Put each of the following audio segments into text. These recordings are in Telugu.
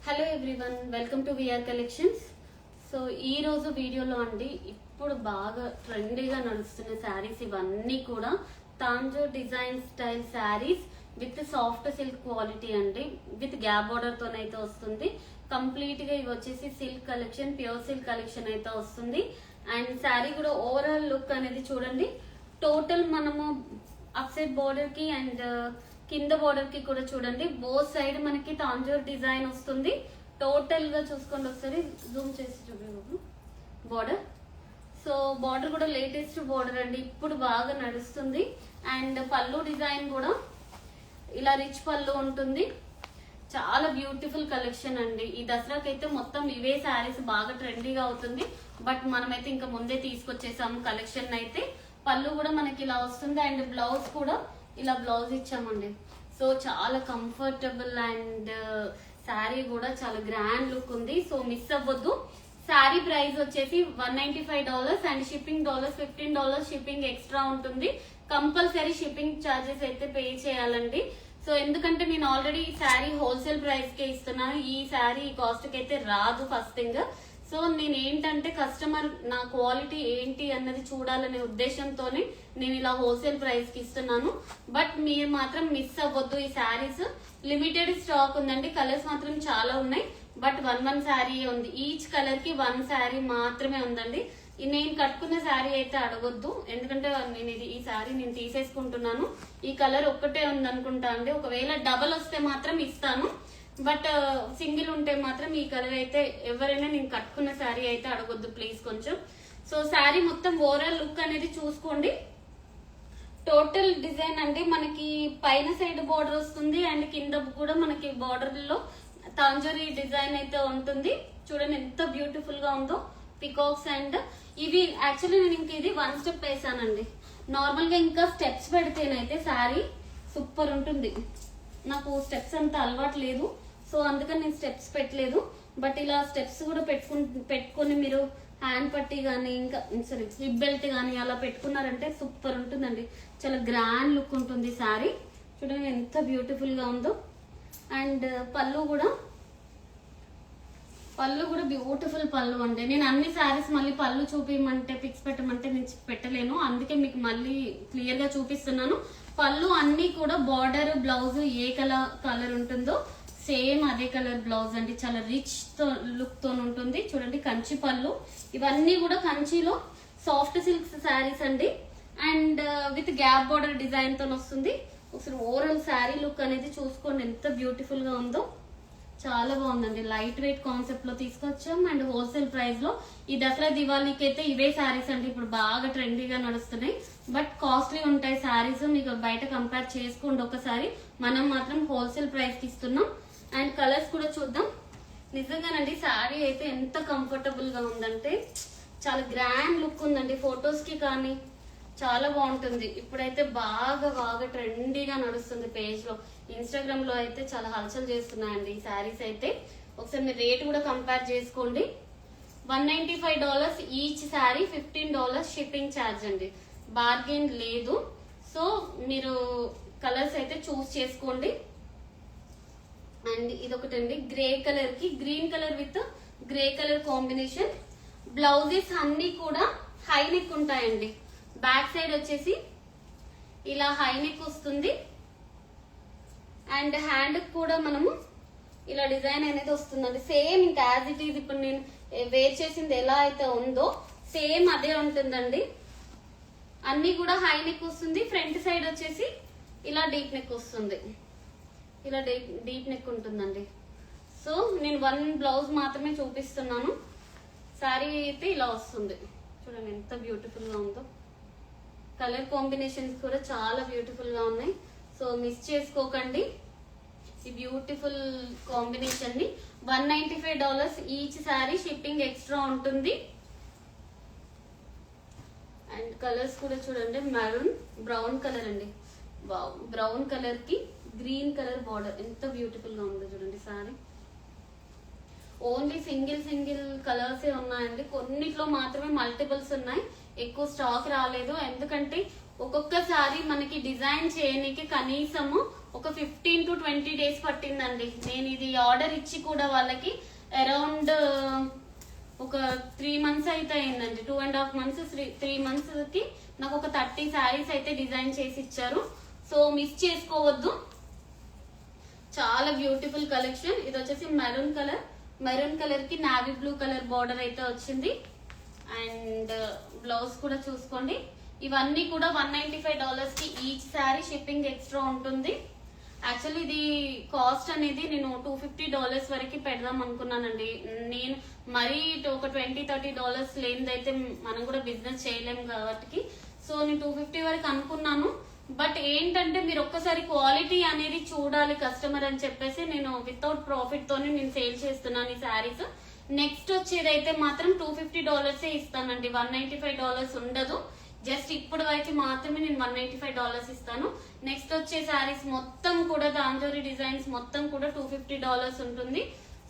Hello everyone, welcome to VR collections. So ఈ రోజు వీడియోలో అండి ఇప్పుడు బాగా ట్రెండీగా నడుస్తున్న శారీస్ ఇవన్నీ కూడా Tanjore design style saris with soft silk quality అండి, విత్ గ్యాప్ బార్డర్ తోనైతే వస్తుంది. కంప్లీట్ గా ఇవి వచ్చేసి silk collection, pure silk collection అయితే వస్తుంది. అండ్ శారీ కూడా ఓవరాల్ లుక్ అనేది చూడండి. టోటల్ మనము అప్ సైడ్ బార్డర్ కి అండ్ కింద బార్డర్ కి కూడా చూడండి, బోత్ సైడ్ మనకి తాంజూర్ డిజైన్ వస్తుంది. టోటల్ గా చూసుకోండి, ఒకసారి జూమ్ చేసి చూడండి బార్డర్. సో బార్డర్ కూడా లేటెస్ట్ బార్డర్ అండి, ఇప్పుడు బాగా నడుస్తుంది. అండ్ పళ్ళు డిజైన్ కూడా ఇలా రిచ్ పళ్ళు ఉంటుంది. చాలా బ్యూటిఫుల్ కలెక్షన్ అండి. ఈ దసరాకి అయితే మొత్తం ఇవే శారీస్ బాగా ట్రెండీగా అవుతుంది. బట్ మనమైతే ఇంకా ముందే తీసుకొచ్చేసాము కలెక్షన్ అయితే. పళ్ళు కూడా మనకి ఇలా వస్తుంది అండ్ బ్లౌజ్ కూడా ఇలా బ్లౌజ్ ఇచ్చామండి. సో చాలా కంఫర్టబుల్ అండ్ శారీ కూడా చాలా గ్రాండ్ లుక్ ఉంది. సో మిస్ అవ్వద్దు. శారీ ప్రైస్ వచ్చేసి $195 అండ్ షిప్పింగ్ $15 షిప్పింగ్ ఎక్స్ట్రా ఉంటుంది. కంపల్సరీ షిప్పింగ్ ఛార్జెస్ అయితే పే చేయాలండి. సో ఎందుకంటే నేను ఆల్రెడీ శారీ హోల్సేల్ ప్రైస్ కే ఇస్తున్నాను. ఈ శారీ కాస్ట్ కి అయితే రాదు ఫస్ట్ థింగ్. సో నేను ఏంటంటే కస్టమర్ నా క్వాలిటీ ఏంటి అన్నది చూడాలనే ఉద్దేశంతోనే నేను ఇలా హోల్సేల్ ప్రైస్ కి ఇస్తున్నాను. బట్ మీరు మాత్రం మిస్ అవ్వద్దు. ఈ శారీస్ లిమిటెడ్ స్టాక్ ఉందండి, కలర్స్ మాత్రం చాలా ఉన్నాయి. బట్ వన్ శారీ ఉంది, ఈచ్ కలర్ కి 1 శారీ మాత్రమే ఉందండి. నేను కట్టుకున్న శారీ అయితే అడగొద్దు, ఎందుకంటే నేను ఈ శారీ నేను తీసేసుకుంటున్నాను. ఈ కలర్ ఒక్కటే ఉంది అనుకుంటా అండి. ఒకవేళ డబల్ వస్తే మాత్రం ఇస్తాను, బట్ సింగిల్ ఉంటే మాత్రం ఈ కలర్ అయితే ఎవరైనా నేను కట్టుకున్న శారీ అయితే అడగొద్దు ప్లీజ్ కొంచెం. సో శారీ మొత్తం ఓవరాల్ లుక్ అనేది చూసుకోండి. టోటల్ డిజైన్ అంటే మనకి పైన సైడ్ బార్డర్ వస్తుంది అండ్ కింద కూడా మనకి బార్డర్ లో తాంజూరి డిజైన్ అయితే ఉంటుంది. చూడండి ఎంత బ్యూటిఫుల్ గా ఉందో. పికాక్స్ అండ్ ఇవి యాక్చువల్లీ నేను ఇంక ఇది 1 స్టెప్ వేసానండి. నార్మల్ గా ఇంకా స్టెప్స్ పెడితేనైతే శారీ సూపర్ ఉంటుంది. నాకు స్టెప్స్ అంత అలవాటు లేదు, సో అందుకని నేను స్టెప్స్ పెట్టలేదు. బట్ ఇలా స్టెప్స్ కూడా పెట్టుకొని మీరు హ్యాండ్ పట్టి కానీ ఇంకా సారీ స్లిప్ బెల్ట్ కానీ అలా పెట్టుకున్నారంటే సూపర్ ఉంటుందండి. చాలా గ్రాండ్ లుక్ ఉంటుంది శారీ. చూడండి ఎంత బ్యూటిఫుల్ గా ఉందో. అండ్ పళ్ళు కూడా బ్యూటిఫుల్ పళ్ళు అండి. నేను అన్ని శారీస్ మళ్ళీ పళ్ళు చూపించమంటే పిక్స్ పెట్టమంటే నేను పెట్టలేను, అందుకే మీకు మళ్ళీ క్లియర్ గా చూపిస్తున్నాను. పళ్ళు అన్ని కూడా బార్డర్ బ్లౌజ్ ఏ కలర్ ఉంటుందో సేమ్ అదే కలర్ బ్లౌజ్ అండి. చాలా రిచ్ లుక్ తో ఉంటుంది. చూడండి కంచి పళ్ళు, ఇవన్నీ కూడా కంచిలో సాఫ్ట్ సిల్క్ శారీస్ అండి. And with gap border design తో వస్తుంది. ఒకసారి ఓవరాల్ శారీ లుక్ అనేది చూసుకోండి ఎంత బ్యూటిఫుల్ గా ఉందో. చాలా బాగుందండి. లైట్ వెయిట్ కాన్సెప్ట్ లో తీసుకొచ్చాం అండ్ హోల్సేల్ ప్రైస్ లో. ఈ దసరా దివాళీకి అయితే ఇవే శారీస్ అండి ఇప్పుడు బాగా ట్రెండీగా నడుస్తున్నాయి. బట్ కాస్ట్లీ ఉంటాయి శారీస్, మీకు బయట కంపేర్ చేసుకోండి ఒకసారి. మనం మాత్రం హోల్సేల్ ప్రైస్ కి ఇస్తున్నాం. అండ్ కలర్స్ కూడా చూద్దాం. నిజంగానండి శారీ అయితే ఎంత కంఫర్టబుల్ గా ఉందంటే చాలా గ్రాండ్ లుక్ ఉందండి. ఫొటోస్ కి కానీ చాలా బాగుంటుంది. ఇప్పుడైతే బాగా ట్రెండీగా నడుస్తుంది పేజ్ లో, ఇన్స్టాగ్రామ్ లో అయితే చాలా హల్చల్ చేస్తున్నాయండి ఈ శారీస్ అయితే. ఒకసారి మీరు రేట్ కూడా కంపేర్ చేసుకోండి. $195 ఈచ్ శారీ, $15 షిప్పింగ్ ఛార్జ్ అండి. బార్గెన్ లేదు. సో మీరు కలర్స్ అయితే చూస్ చేసుకోండి. అండ్ ఇదొకటి అండి, గ్రే కలర్ కి green colour with grey colour combination. Blouses అన్ని కూడా హై నెక్ ఉంటాయండి. బ్యాక్ సైడ్ వచ్చేసి ఇలా హై నెక్ వస్తుంది. అండ్ హ్యాండ్ కూడా మనము ఇలా డిజైన్ అనేది వస్తుందండి. సేమ్ ఇంకా యాజ్ ఇట్ ఈజ్ ఇప్పుడు నేను వేర్ చేసింది ఎలా అయితే ఉందో సేమ్ అదే ఉంటుందండి. అన్ని కూడా హై నెక్ వస్తుంది. ఫ్రంట్ సైడ్ వచ్చేసి ఇలా డీప్ నెక్ వస్తుంది. ఇలా డీప్ నెక్ ఉంటుందండి. సో నేను 1 బ్లౌజ్ మాత్రమే చూపిస్తున్నాను. శారీ అయితే ఇలా వస్తుంది. చూడండి ఎంత బ్యూటిఫుల్ గా ఉందో. కలర్ కాంబినేషన్స్ కూడా చాలా బ్యూటిఫుల్ గా ఉన్నాయి. సో మిస్ చేసుకోకండి ఈ బ్యూటిఫుల్ కాంబినేషన్ ని. $195 ఈచ్ శారీ, షిప్పింగ్ ఎక్స్ట్రా ఉంటుంది. అండ్ కలర్స్ కూడా చూడండి, మెరూన్ బ్రౌన్ కలర్ అండి. బ్రౌన్ కలర్ కి గ్రీన్ కలర్ బార్డర్ ఎంత బ్యూటిఫుల్ గా ఉందో చూడండి శారీ. ఓన్లీ సింగిల్ కలర్సే ఉన్నాయండి. కొన్నిట్లో మాత్రమే మల్టిపుల్స్ ఉన్నాయి, ఎక్కువ స్టాక్ రాలేదు. ఎందుకంటే ఒక్కొక్కసారి మనకి డిజైన్ చేయడానికి కనీసము ఒక 15 to 20 డేస్ పట్టిందండి. నేను ఇది ఆర్డర్ ఇచ్చి కూడా వాళ్ళకి అరౌండ్ ఒక 3 months అయితే అయిందండి. 2.5 months 3 months కి నాకు ఒక 30 శారీస్ అయితే డిజైన్ చేసి ఇచ్చారు. సో మిస్ చేసుకోవద్దు. చాలా బ్యూటిఫుల్ కలెక్షన్. ఇది వచ్చేసి మెరూన్ కలర్ కి నావీ బ్లూ కలర్ బార్డర్ అయితే వచ్చింది. అండ్ బ్లౌజ్ కూడా చూసుకోండి. ఇవన్నీ కూడా $195 కి ఈచ్ శారీ, షిప్పింగ్ ఎక్స్ట్రా ఉంటుంది. యాక్చువల్లీ ఇది కాస్ట్ అనేది నేను $250 వరకు పెడదాం అనుకున్నానండి. నేను మరీ ఒక $20-30 లేనిదైతే మనం కూడా బిజినెస్ చేయలేము కాబట్టి, సో నేను 250 వరకు అనుకున్నాను. బట్ ఏంటంటే మీరు ఒక్కసారి క్వాలిటీ అనేది చూడాలి కస్టమర్ అని చెప్పేసి నేను వితౌట్ ప్రాఫిట్ తోనే నేను సేల్ చేస్తున్నాను ఈ శారీస్. నెక్స్ట్ వచ్చేదైతే మాత్రం $250 ఇస్తానండి, $195 ఉండదు. జస్ట్ ఇప్పటి వరకు మాత్రమే నేను $195 ఇస్తాను. నెక్స్ట్ వచ్చే శారీస్ మొత్తం కూడా తాంజోరి డిజైన్స్ మొత్తం కూడా $250 ఉంటుంది.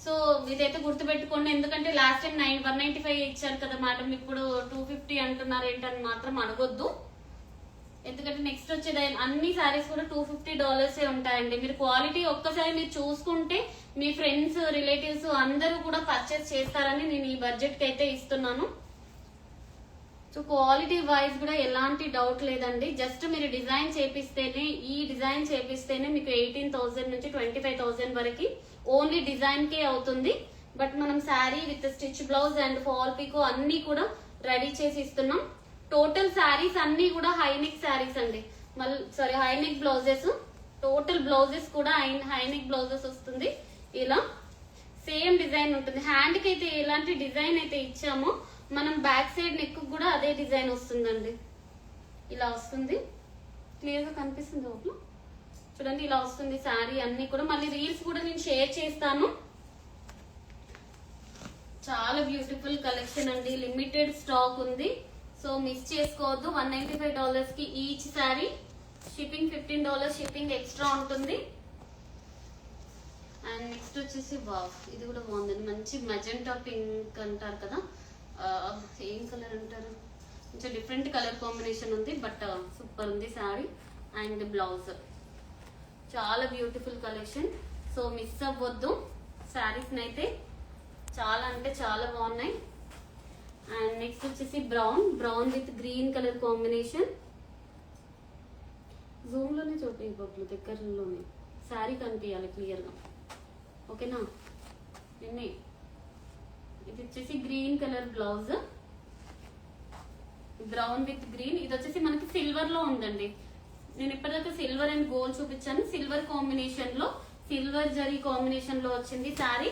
సో ఇదైతే గుర్తుపెట్టుకోండి. ఎందుకంటే లాస్ట్ టైం 195 ఇచ్చారు కదా మేడం, ఇప్పుడు 250 అంటున్నారు ఏంటని మాత్రం అడగొద్దు. ఎందుకంటే నెక్స్ట్ వచ్చేది అన్ని శారీస్ కూడా $250 ఉంటాయండి. మీరు క్వాలిటీ ఒక్కసారి మీరు చూసుకుంటే మీ ఫ్రెండ్స్ రిలేటివ్స్ అందరూ కూడా పర్చేస్ చేస్తారని నేను ఈ బడ్జెట్ కి అయితే ఇస్తున్నాను. సో క్వాలిటీ వైజ్ కూడా ఎలాంటి డౌట్ లేదండి. జస్ట్ మీరు డిజైన్ చేపిస్తేనే మీకు 18,000 నుంచి 25,000 వరకు ఓన్లీ డిజైన్ కే అవుతుంది. బట్ మనం sari with stitch blouse and fall pico అన్ని కూడా రెడీ చేసి ఇస్తున్నాం. టోటల్ శారీస్ అన్ని కూడా హైనెక్ శారీస్ అండి, హైనెక్ బ్లౌజెస్. టోటల్ బ్లౌజెస్ కూడా హైనెక్ బ్లౌజెస్ వస్తుంది. ఇలా సేమ్ డిజైన్ ఉంటుంది. హ్యాండ్ కి అయితే ఎలాంటి డిజైన్ అయితే ఇచ్చామో మనం బ్యాక్ సైడ్ నెక్ కూడా అదే డిజైన్ వస్తుందండి. ఇలా వస్తుంది, క్లియర్ గా కనిపిస్తుంది లోపల చూడండి. ఇలా వస్తుంది శారీ అన్ని కూడా. మళ్ళీ రీల్స్ కూడా నేను షేర్ చేస్తాను. చాలా బ్యూటిఫుల్ కలెక్షన్ అండి, లిమిటెడ్ స్టాక్ ఉంది. సో మిస్ చేసుకోవద్దు. $195 కి each sari, shipping $15 shipping extra ఉంటుంది. అండ్ నెక్స్ట్ వచ్చేసి వావ్, ఇది కూడా బాగుందండి. మంచి మెజెంటా పింక్ అంటారు కదా, ఏం కలర్ అంటారు, కొంచెం డిఫరెంట్ కలర్ కాంబినేషన్ ఉంది. బట్ సూపర్ ఉంది శారీ. అండ్ బ్లౌజ్ చాలా బ్యూటిఫుల్ కలెక్షన్. సో మిస్ అవ్వద్దు శారీస్ అయితే, చాలా అంటే చాలా బాగున్నాయి. అండ్ నెక్స్ట్ వచ్చేసి brown with green colour combination. Zoom లోనే చూడండి, బొట్లు దగ్గరలోనే శారీ కనిపించాలి క్లియర్ గా, ఓకేనా. నిన్నే ఇది వచ్చేసి green colour blouse, brown with green. ఇది వచ్చేసి మనకి సిల్వర్ లో ఉందండి. నేను ఇప్పటిదాకా సిల్వర్ అండ్ గోల్డ్ చూపించాను. సిల్వర్ కాంబినేషన్ లో, సిల్వర్ జరీ కాంబినేషన్ లో వచ్చింది శారీ.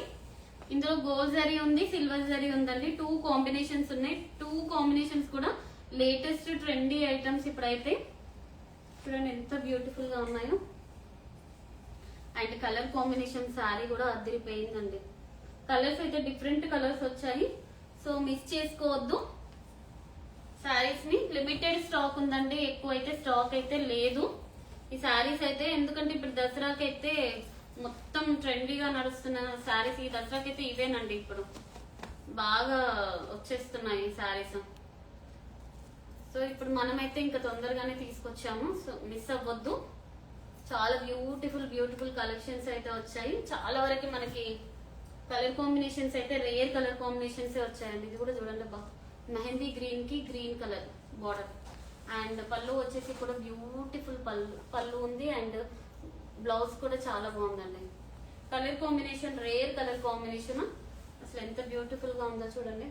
ఇందులో గోల్డ్ జరీ ఉంది, సిల్వర్ జరీ ఉందండి. 2 కాంబినేషన్స్ ఉన్నాయి. 2 కాంబినేషన్స్ కూడా లేటెస్ట్ ట్రెండీ ఐటమ్స్. ఇప్పుడైతే చూడండి ఎంత బ్యూటిఫుల్ గా ఉన్నాయో. అండ్ కలర్ కాంబినేషన్ శారీ కూడా అదిరిపోయిందండి. కలర్స్ అయితే డిఫరెంట్ కలర్స్ వచ్చాయి. సో మిస్ చేసుకోవద్దు శారీస్ ని. లిమిటెడ్ స్టాక్ ఉందండి, ఎక్కువ అయితే స్టాక్ అయితే లేదు ఈ శారీస్ అయితే. ఎందుకంటే ఇప్పుడు దసరాకి అయితే మొత్తం ట్రెండీగా నడుస్తున్న శారీస్ ఈ దసరాకి అయితే ఇవేనండి. ఇప్పుడు బాగా వచ్చేస్తున్నాయి ఈ శారీస్. సో ఇప్పుడు మనమైతే ఇంకా తొందరగానే తీసుకొచ్చాము. సో మిస్ అవ్వద్దు. చాలా బ్యూటిఫుల్ కలెక్షన్స్ అయితే వచ్చాయి. చాలా వరకు మనకి కలర్ కాంబినేషన్స్ అయితే రేర్ కలర్ కాంబినేషన్స్ వచ్చాయండి. ఇది కూడా చూడండి బా, మెహందీ గ్రీన్ కి గ్రీన్ కలర్ బార్డర్. అండ్ పళ్ళు వచ్చేసి కూడా బ్యూటిఫుల్ పళ్ళు ఉంది. అండ్ బ్లౌజ్ కూడా చాలా బాగుందండి. Colour combination rare colour combination, అసలు ఎంత బ్యూటిఫుల్ గా ఉందో చూడండి.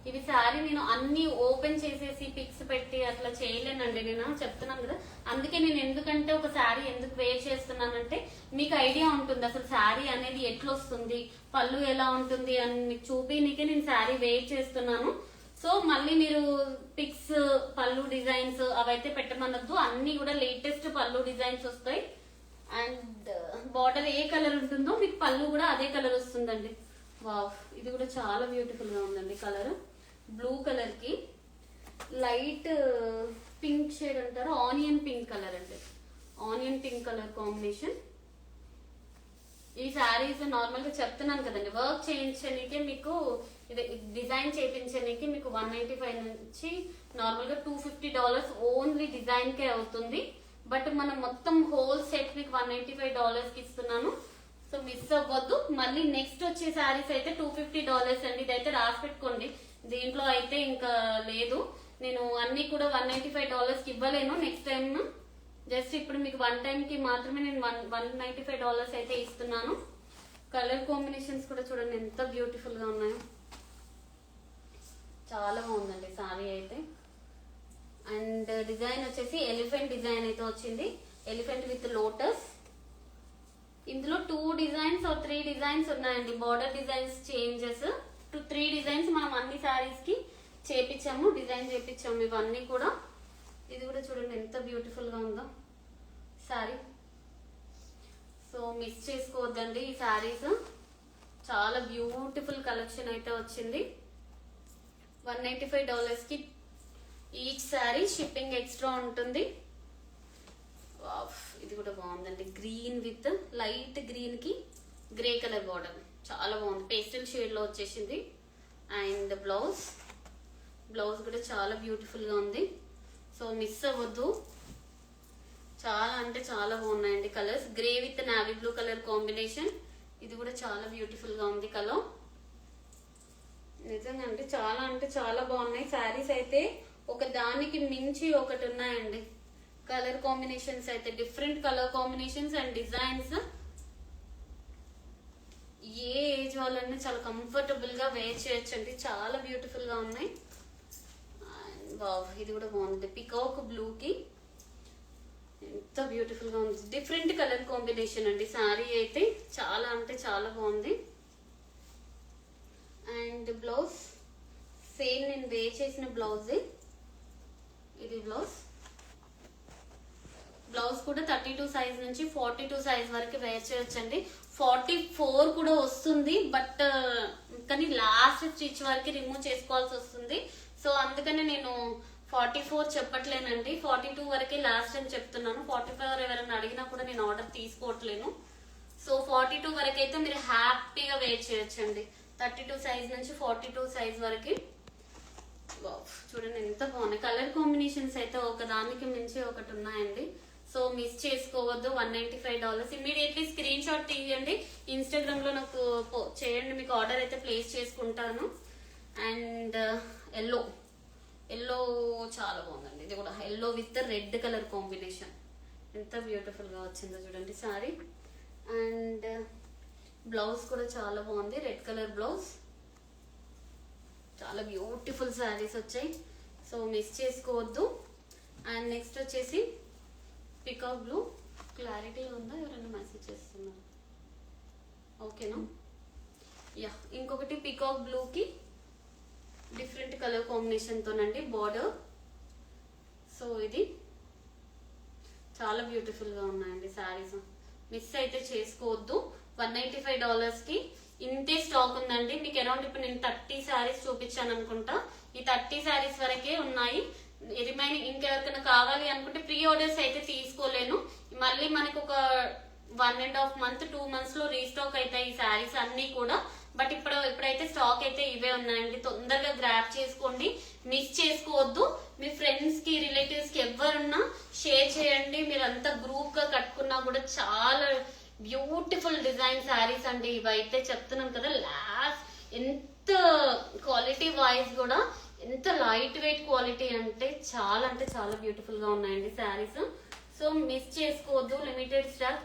ఇవి శారీ నేను అన్ని ఓపెన్ చేసేసి పిక్స్ పెట్టి అట్లా చేయలేనండి, నేను చెప్తున్నాను కదా. అందుకే నేను ఎందుకంటే ఒక శారీ ఎందుకు వేర్ చేస్తున్నానంటే మీకు ఐడియా ఉంటుంది అసలు శారీ అనేది ఎట్లా వస్తుంది, పళ్ళు ఎలా ఉంటుంది అని మీకు చూపించే నేను శారీ వేర్ చేస్తున్నాను. సో మళ్ళీ మీరు పిక్స్ పళ్ళు డిజైన్స్ అవైతే పెట్టమనొద్దు. అన్ని కూడా లేటెస్ట్ పళ్ళు డిజైన్స్ వస్తాయి. అండ్ బార్డర్ ఏ కలర్ ఉంటుందో మీకు పళ్ళు కూడా అదే కలర్ వస్తుందండి. వావ్, ఇది కూడా చాలా బ్యూటిఫుల్ గా ఉందండి. కలర్ బ్లూ కలర్ కి లైట్ పింక్ షేడ్ అంటారు, ఆనియన్ పింక్ కలర్ అండి. Onion pink colour combination. ఈ శారీస్ నార్మల్ గా చెప్తున్నాను కదండి, వర్క్ చేయించడానికి మీకు ఇది డిజైన్ చేయించడానికి మీకు 195 నుంచి నార్మల్ గా $250 ఓన్లీ డిజైన్ కే అవుతుంది. బట్ మనం మొత్తం హోల్ సెట్ మీకు $185 కి ఇస్తున్నాను. సో మిస్ అవ్వద్దు. మళ్ళీ నెక్స్ట్ వచ్చే శారీస్ అయితే $250 అండి. ఇదైతే రాసి పెట్టుకోండి, దీంట్లో అయితే ఇంకా లేదు. నేను అన్ని కూడా $195 కి ఇవ్వలేను నెక్స్ట్ టైం. జస్ట్ ఇప్పుడు మీకు వన్ టైం కి మాత్రమే నేను $195 అయితే ఇస్తున్నాను. కలర్ కాంబినేషన్స్ కూడా చూడండి ఎంత బ్యూటిఫుల్ గా ఉన్నాయో, చాలా బాగుందండి సారీ అయితే. అండ్ డిజైన్ వచ్చేసి ఎలిఫెంట్ డిజైన్ అయితే వచ్చింది, ఎలిఫెంట్ విత్ లోటస్. ఇందులో 2 డిజైన్స్ ఆర్ 3 డిజైన్స్ ఉన్నాయండి. బార్డర్ డిజైన్స్ చేంజెస్ 3 డిజైన్స్ మనం అన్ని సారీస్ కి చేపించాము, డిజైన్ చేపించాము ఇవన్నీ కూడా. ఇది కూడా చూడండి ఎంత బ్యూటిఫుల్ గా ఉందో సారీ. సో మిస్ చేసుకోవద్దండి ఈ సారీస్, చాలా బ్యూటిఫుల్ కలెక్షన్ అయితే వచ్చింది. $195 కి ఈచ్ సారీ, షిప్పింగ్ ఎక్స్ట్రా ఉంటుంది. ఇది కూడా బాగుందండి, గ్రీన్ విత్ లైట్ గ్రీన్ కి గ్రే కలర్ బార్డర్, చాలా బాగుంది. పేస్టల్ షేడ్ లో వచ్చేసింది. అండ్ బ్లౌజ్ కూడా చాలా బ్యూటిఫుల్ గా ఉంది. సో మిస్ అవ్వద్దు, చాలా అంటే చాలా బాగున్నాయండి colours. Grey with navy blue colour combination, ఇది కూడా చాలా బ్యూటిఫుల్ గా ఉంది కలర్. నిజంగా అంటే చాలా బాగున్నాయి శారీస్ అయితే. ఒక దానికి మించి ఒకటి ఉన్నాయండి కలర్ కాంబినేషన్స్ అయితే, different colour combinations and designs. A age వాళ్ళని చాలా కంఫర్టబుల్ గా వేర్ చేయొచ్చండి, చాలా బ్యూటిఫుల్ గా ఉన్నాయి. ఇది కూడా బాగుంది, పికాక్ బ్లూ కి ఎంత బ్యూటిఫుల్ గా ఉంది. డిఫరెంట్ కలర్ కాంబినేషన్ అండి సారీ అయితే, చాలా అంటే చాలా బాగుంది. అండ్ బ్లౌజ్ సేమ్ నేను వేర్ చేసిన బ్లౌజ్, ఇది బ్లౌజ్ కూడా 32 సైజ్ నుంచి 42 సైజ్ వరకు వేర్ చేయొచ్చండి. 44 కూడా వస్తుంది, బట్ కానీ లాస్ట్ స్టిచ్ వరకు రిమూవ్ చేసుకోవాల్సి వస్తుంది. సో అందుకని నేను 44 చెప్పట్లేనండి, 42 వరకే లాస్ట్ అని చెప్తున్నాను. 44 ఎవరైనా అడిగినా కూడా నేను ఆర్డర్ తీసుకోవట్లేను. సో 42 వరకు అయితే మీరు హ్యాపీగా వేర్ చేయొచ్చండి. 32 సైజ్ నుంచి 42 సైజ్ వరకు. చూడండి ఎంత బాగున్నాయి కలర్ కాంబినేషన్స్ అయితే, ఒకదానికి మించి ఒకటి ఉన్నాయండి. సో మిస్ చేసుకోవద్దు. $195 ఇమీడియట్లీ స్క్రీన్ షాట్ తీయండి, ఇన్స్టాగ్రామ్ లో నాకు చేయండి, మీకు ఆర్డర్ అయితే ప్లేస్ చేసుకుంటాను. అండ్ ఎల్లో చాలా బాగుందండి, ఇది కూడా yellow with red colour combination, ఎంత బ్యూటిఫుల్ గా వచ్చిందో చూడండి సారీ. అండ్ బ్లౌజ్ కూడా చాలా బాగుంది, రెడ్ కలర్ బ్లౌజ్. చాలా బ్యూటిఫుల్ శారీస్ వచ్చాయి, సో మిస్ చేసుకోవద్దు. అండ్ నెక్స్ట్ వచ్చేసి పికాక్ బ్లూ. క్లారిటీ ఉందా, ఎవరైనా మెసేజ్ చేస్తున్నారు? ఓకేనా? యా, ఇంకొకటి పికాక్ బ్లూ కి డిఫరెంట్ కలర్ కాంబినేషన్ తోనండి బార్డర్. సో ఇది చాలా బ్యూటిఫుల్ గా ఉన్నాయండి శారీస్, మిస్ అయితే చేసుకోవద్దు. $195 కి ఇంతే స్టాక్ ఉందండి మీకు. అరౌండ్ ఇప్పుడు నేను 30 శారీస్ చూపించాను అనుకుంటా, ఈ 30 శారీస్ వరకే ఉన్నాయి. రిమైనింగ్ ఇంకెవరికైనా కావాలి అనుకుంటే ప్రీ ఆర్డర్స్ అయితే తీసుకోలేను. మళ్ళీ మనకు ఒక 1.5 month 2 months లో రీస్టాక్ అవుతాయి ఈ శారీస్ అన్ని కూడా. బట్ ఇప్పుడైతే స్టాక్ అయితే ఇవే ఉన్నాయండి, తొందరగా గ్రాప్ చేసుకోండి, మిస్ చేసుకోవద్దు. మీ ఫ్రెండ్స్ కి రిలేటివ్స్ కి ఎవరున్నా షేర్ చేయండి. మీరు అంతా గ్రూప్ గా కట్టుకున్నా కూడా చాలా బ్యూటిఫుల్ డిజైన్ శారీస్ అండి ఇవైతే, చెప్తున్నాం కదా. లాస్ట్ ఎంత క్వాలిటీ వైజ్ కూడా ఎంత లైట్ వెయిట్ క్వాలిటీ అంటే చాలా బ్యూటిఫుల్ గా ఉన్నాయండి శారీస్. సో మిస్ చేసుకోవద్దు, లిమిటెడ్ స్టాక్.